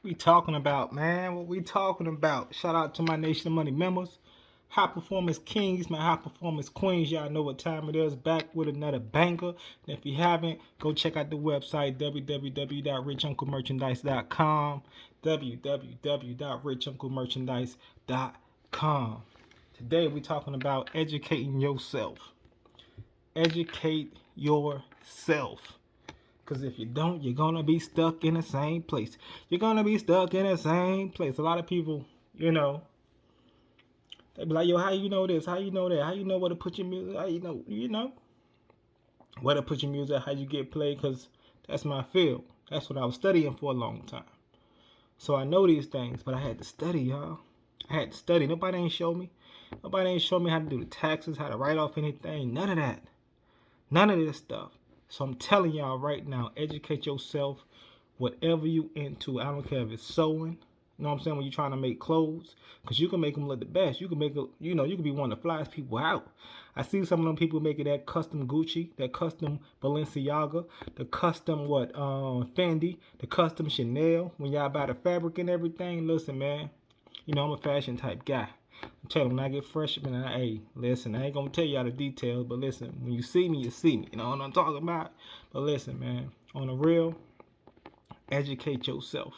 We talking about, man? What we talking about? Shout out to my Nation of Money members, high performance kings, my high performance queens. Y'all know what time it is. Back with another banger. And if you haven't, go check out the website www.richunclemerchandise.com. www.richunclemerchandise.com. Today we talking about educating yourself. Educate yourself. Because if you don't, you're going to be stuck in the same place. You're going to be stuck in the same place. A lot of people, they be like, yo, how you know this? How you know that? How you know where to put your music? How you know where to put your music, how you get played? Because that's my field. That's what I was studying for a long time. So I know these things, but I had to study, y'all. I had to study. Nobody ain't show me. Nobody ain't show me how to do the taxes, how to write off anything. None of that. None of this stuff. So I'm telling y'all right now, educate yourself, whatever you into. I don't care if it's sewing, you know what I'm saying, when you're trying to make clothes, because you can make them look the best. You can make it, you can be one of the flyest people out. I see some of them people making that custom Gucci, that custom Balenciaga, the custom Fendi, the custom Chanel. When y'all buy the fabric and everything, listen, man, I'm a fashion type guy. I'm telling you, when I get fresh, man, hey, listen, I ain't gonna tell y'all the details, but listen, when you see me, you see me. You know what I'm talking about? But listen, man, on the real, educate yourself.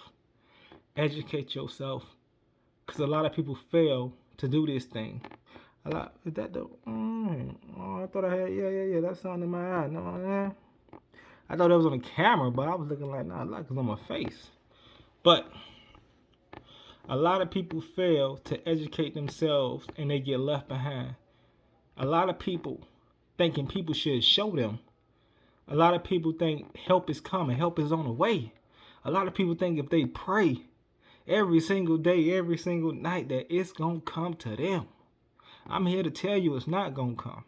Educate yourself. Because a lot of people fail to do this thing. Is that the, I thought I had, yeah, that's something in my eye. No, man. I thought that was on the camera, but I was looking like, nah, it's on my face. But a lot of people fail to educate themselves and they get left behind. A lot of people thinking people should show them. A lot of people think help is coming, help is on the way. A lot of people think if they pray every single day, every single night, that it's going to come to them. I'm here to tell you it's not going to come.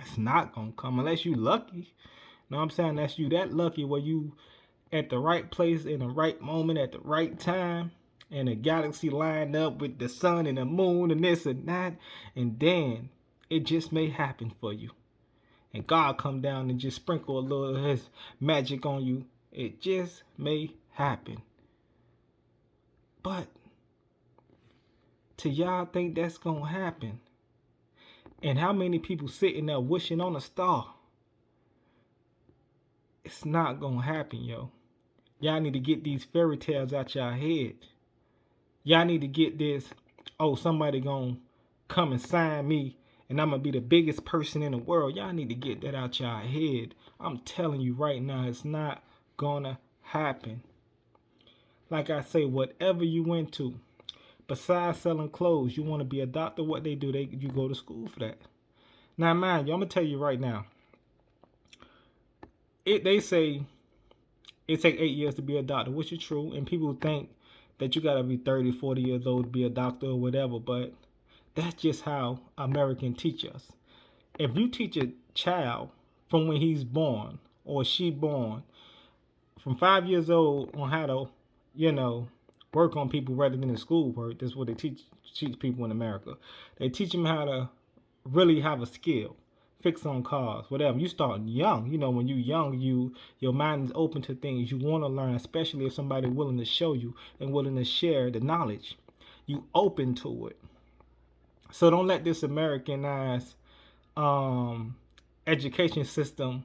It's not going to come unless you lucky. You know what I'm saying? That's you that lucky where you at the right place in the right moment at the right time. And the galaxy lined up with the sun and the moon and this and that. And then it just may happen for you. And God come down and just sprinkle a little of his magic on you. It just may happen. But to y'all think that's going to happen? And how many people sitting there wishing on a star? It's not going to happen, yo. Y'all need to get these fairy tales out y'all head. Y'all need to get this, somebody gonna come and sign me and I'm gonna be the biggest person in the world. Y'all need to get that out y'all head. I'm telling you right now, it's not gonna happen. Like I say, whatever you into, besides selling clothes, you want to be a doctor, what they do, you go to school for that. Now mind you, I'm gonna tell you right now, they say it take 8 years to be a doctor, which is true, and people think that you gotta be 30, 40 years old to be a doctor or whatever, but that's just how Americans teach us. If you teach a child from when he's born or she born, from 5 years old on how to, work on people rather than the school work, that's what they teach people in America. They teach them how to really have a skill. Fix on cars, whatever. You start young. When you young, your mind is open to things. You want to learn, especially if somebody willing to show you and willing to share the knowledge. You open to it. So don't let this Americanized education system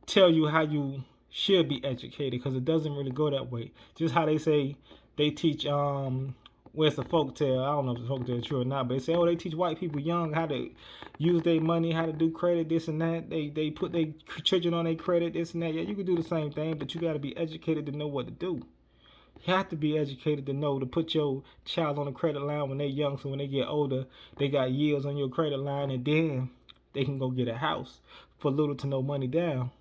tell you how you should be educated, because it doesn't really go that way. Just how they say they teach it's a folk tale. I don't know if the folk tale is true or not, but they say, they teach white people young how to use their money, how to do credit, this and that. They put their children on their credit, this and that. Yeah, you can do the same thing, but you got to be educated to know what to do. You have to be educated to know to put your child on a credit line when they're young, so when they get older, they got yields on your credit line, and then they can go get a house for little to no money down.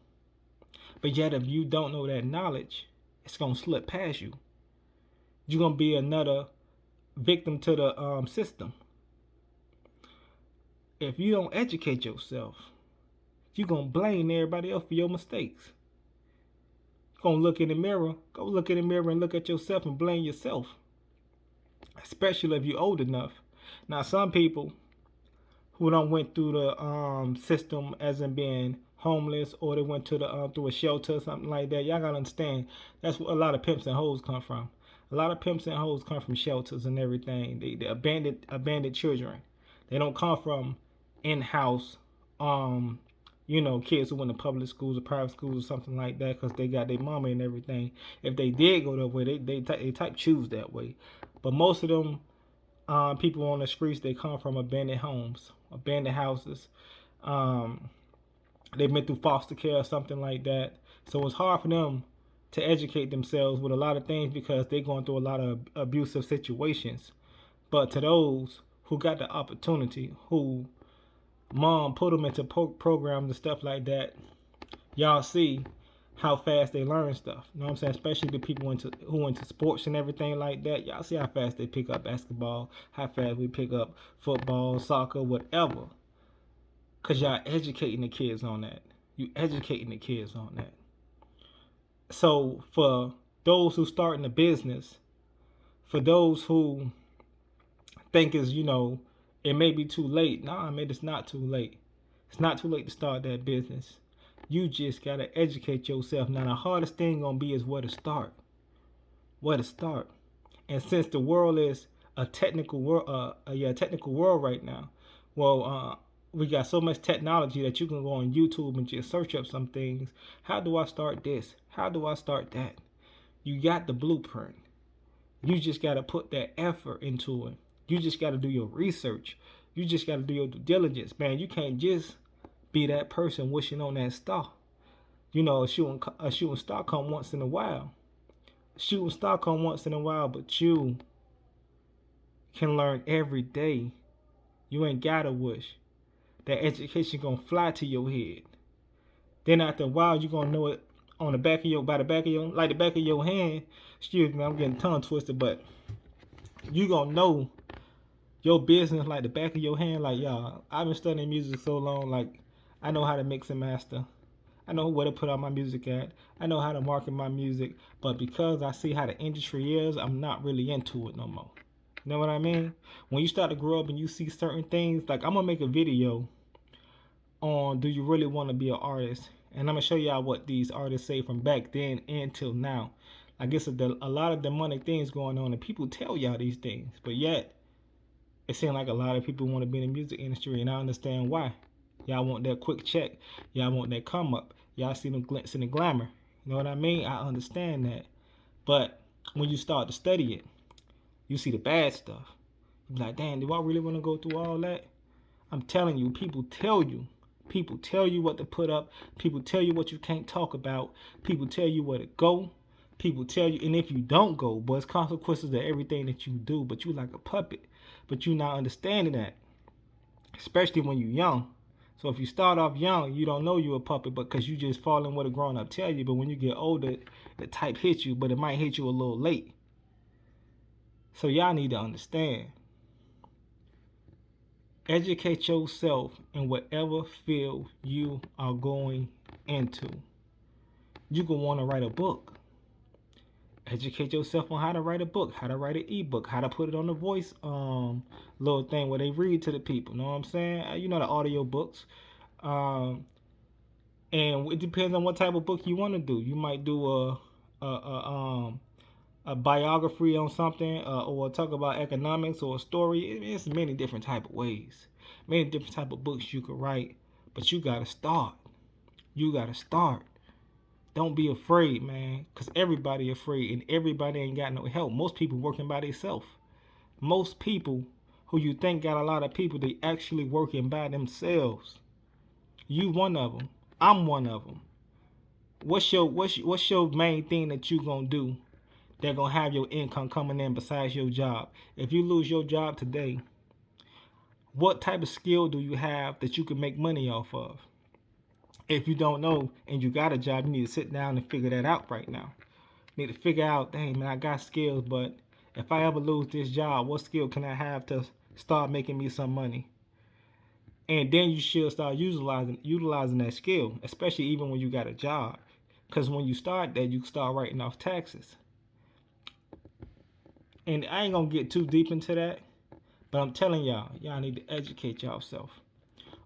But yet, if you don't know that knowledge, it's going to slip past you. You're going to be another victim to the system. If you don't educate yourself, you're going to blame everybody else for your mistakes. You're going to look in the mirror. Go look in the mirror and look at yourself and blame yourself. Especially if you're old enough. Now, some people who don't went through the system as in being homeless, or they went to the through a shelter or something like that. Y'all gotta understand that's where a lot of pimps and hoes come from. A lot of pimps and hoes come from shelters and everything. They abandoned children. They don't come from in-house kids who went to public schools or private schools or something like that because they got their mama and everything. If they did go that way, they type choose that way. But most of them people on the streets, they come from abandoned homes, abandoned houses. They've been through foster care or something like that. So it's hard for them to educate themselves with a lot of things because they're going through a lot of abusive situations. But to those who got the opportunity, who mom put them into programs and stuff like that, y'all see how fast they learn stuff. You know what I'm saying? Especially the people who into sports and everything like that. Y'all see how fast they pick up basketball, how fast we pick up football, soccer, whatever. Because y'all educating the kids on that. You educating the kids on that. So for those who starting a business, for those who think it may be too late. Nah, man, it's not too late. It's not too late to start that business. You just gotta educate yourself. Now the hardest thing gonna be is where to start. Where to start. And since the world is a technical world right now, we got so much technology that you can go on YouTube and just search up some things. How do I start this? How do I start that? You got the blueprint. You just got to put that effort into it. You just got to do your research. You just got to do your due diligence, man. You can't just be that person wishing on that star. A shooting star come once in a while. Shooting star come once in a while, but you can learn every day. You ain't got to wish. That education gonna fly to your head. Then after a while, you gonna know it by the back of your hand. Excuse me, I'm getting tongue twisted, but you gonna know your business like the back of your hand. Like, y'all, I've been studying music so long, like I know how to mix and master. I know where to put out my music at. I know how to market my music, but because I see how the industry is, I'm not really into it no more. You know what I mean? When you start to grow up and you see certain things, like I'm gonna make a video on do you really want to be an artist, and I'm gonna show y'all what these artists say from back then until now. I guess a lot of demonic things going on, and people tell y'all these things, but yet it seems like a lot of people want to be in the music industry, and I understand why. Y'all want that quick check. Y'all want that come up. Y'all see them glitz and the glamour. You know what I mean? I understand that. But when you start to study it, you see the bad stuff. You be like, damn, do I really want to go through all that? I'm telling you, people tell you. People tell you what to put up. People tell you what you can't talk about. People tell you where to go. People tell you, and if you don't go, but it's consequences of everything that you do, but you like a puppet. But you not understanding that, especially when you're young. So if you start off young, you don't know you're a puppet because you just fall in what a grown up tell you. But when you get older, the type hits you, but it might hit you a little late. So y'all need to understand. Educate yourself in whatever field you are going into. You can want to write a book. Educate yourself on how to write a book, how to write an ebook, how to put it on the voice little thing where they read to the people. Know what I'm saying? You know, the audio books. And it depends on what type of book you want to do. You might do a biography on something, or talk about economics or a story. It's many different type of ways, many different type of books you could write. But you gotta start. You gotta start. Don't be afraid, man, because everybody afraid and everybody ain't got no help. Most people working by themselves. Most people who you think got a lot of people, they actually working by themselves. You one of them. I'm one of them. What's your main thing that you gonna do that gonna have your income coming in besides your job? If you lose your job today, what type of skill do you have that you can make money off of? If you don't know and you got a job, you need to sit down and figure that out right now. You need to figure out, dang man, I got skills, but if I ever lose this job, what skill can I have to start making me some money? And then you should start utilizing that skill, especially even when you got a job. Because when you start that, you start writing off taxes. And I ain't going to get too deep into that, but I'm telling y'all need to educate yourself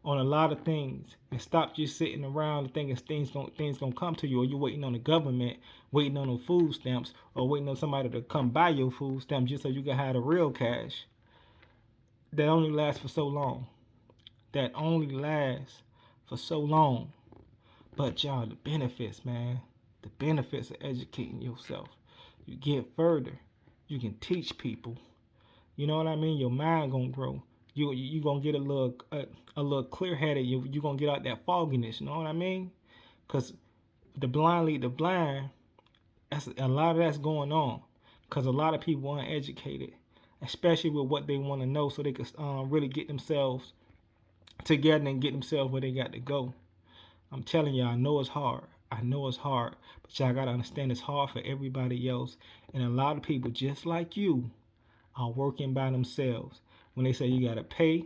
on a lot of things and stop just sitting around and thinking things gonna come to you, or you're waiting on the government, waiting on the food stamps, or waiting on somebody to come buy your food stamps just so you can have the real cash. That only lasts for so long. That only lasts for so long. But y'all, the benefits, man. The benefits of educating yourself. You get further. You can teach people. You know what I mean? Your mind gonna grow. You gonna get a little clear headed. You gonna get out that fogginess. You know what I mean? Cause the blind lead the blind. That's a lot of that's going on. Cause a lot of people aren't educated, especially with what they want to know, so they can really get themselves together and get themselves where they got to go. I'm telling y'all, I know it's hard. I know it's hard, but y'all gotta understand it's hard for everybody else. And a lot of people just like you are working by themselves. When they say you gotta pay,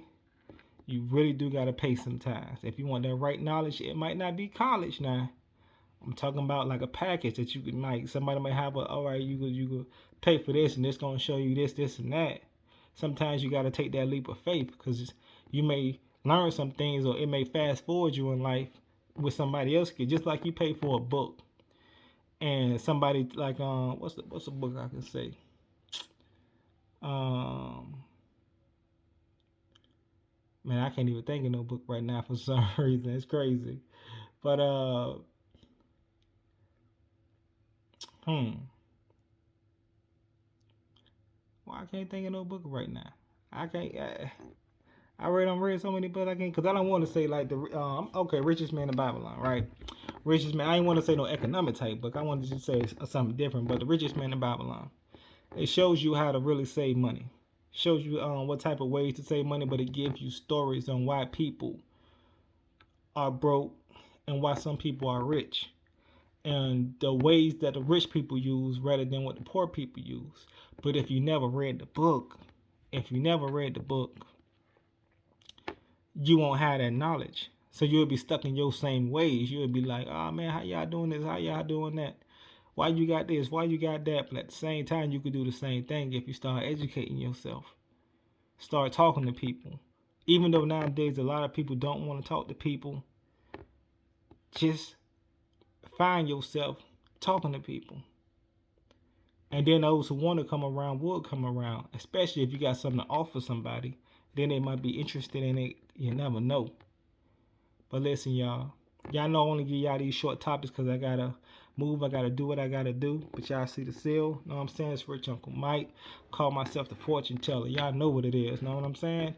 you really do gotta pay sometimes. If you want that right knowledge, it might not be college now. I'm talking about like a package that you could, like, somebody might have all right, you could pay for this and it's gonna show you this and that. Sometimes you gotta take that leap of faith, because you may learn some things, or it may fast forward you in life with somebody else. Just like you pay for a book and somebody like what's the book I can say? Man, I can't even think of no book right now for some reason. It's crazy. But well, I can't think of no book right now. I can't. I read so many books I can't, because I don't want to say like the okay, Richest Man in Babylon, right? Richest Man. I didn't want to say no economic type book. I wanted to say something different. But the Richest Man in Babylon, it shows you how to really save money. Shows you what type of ways to save money, but it gives you stories on why people are broke and why some people are rich, and the ways that the rich people use rather than what the poor people use. But if you never read the book, you won't have that knowledge. So you'll be stuck in your same ways. You'll be like, oh man, how y'all doing this? How y'all doing that? Why you got this? Why you got that? But at the same time, you could do the same thing if you start educating yourself. Start talking to people. Even though nowadays a lot of people don't want to talk to people, just find yourself talking to people. And then those who want to come around will come around, especially if you got something to offer somebody. Then they might be interested in it. You never know. But listen, y'all know I only give y'all these short topics because I gotta move. I gotta do what I gotta do. But y'all see the seal. Know what I'm saying? It's Rich Uncle Mike. Call myself the fortune teller. Y'all know what it is. Know what I'm saying?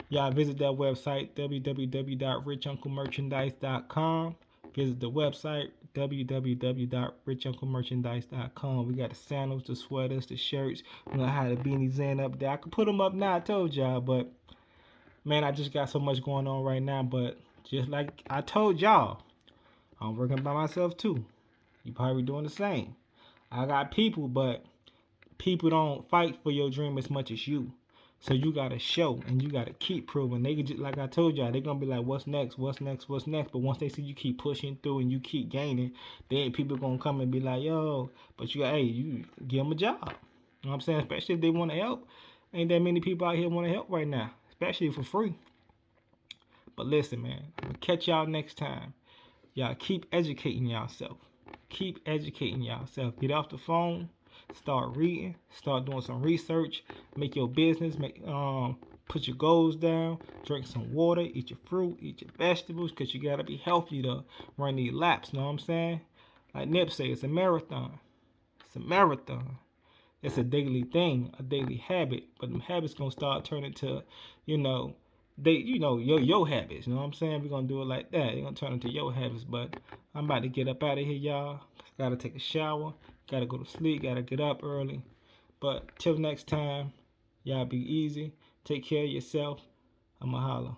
Y'all visit that website, www.richunclemerchandise.com. Visit the website, www.richunclemerchandise.com. We got the sandals, the sweaters, the shirts. We gonna have the beanies in up there. I could put them up now, I told y'all, but man, I just got so much going on right now. But just like I told y'all, I'm working by myself too. You probably doing the same. I got people, but people don't fight for your dream as much as you. So you gotta show and you gotta keep proving. They could just, like I told y'all, they're gonna be like, what's next? What's next? What's next? But once they see you keep pushing through and you keep gaining, then people gonna come and be like, yo, but you got, hey, you give them a job. You know what I'm saying? Especially if they want to help. Ain't that many people out here want to help right now, especially for free. But listen, man, I'm gonna catch y'all next time. Y'all keep educating yourself. Keep educating yourself. Get off the phone. Start reading. Start doing some research. Make your business. Put your goals down. Drink some water. Eat your fruit. Eat your vegetables. Because you got to be healthy to run these laps. Know what I'm saying? Like Nip say, it's a marathon. It's a marathon. It's a daily thing. A daily habit. But them habits going to start turning to, your habits. You know what I'm saying? We're going to do it like that. They're going to turn into your habits. But I'm about to get up out of here, y'all. Got to take a shower. Got to go to sleep. Got to get up early. But till next time, y'all be easy. Take care of yourself. I'ma holla.